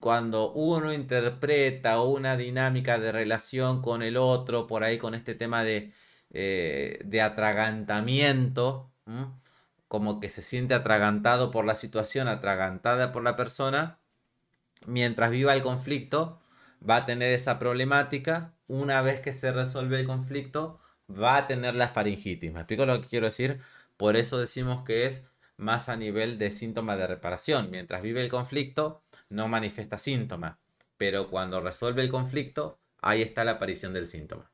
cuando uno interpreta una dinámica de relación con el otro, por ahí con este tema de atragantamiento, ¿m? Como que se siente atragantado por la situación, atragantada por la persona, mientras viva el conflicto, va a tener esa problemática. Una vez que se resuelve el conflicto, va a tener la faringitis. ¿Me explico lo que quiero decir? Por eso decimos que es más a nivel de síntoma de reparación. Mientras vive el conflicto, no manifiesta síntomas. Pero cuando resuelve el conflicto, ahí está la aparición del síntoma.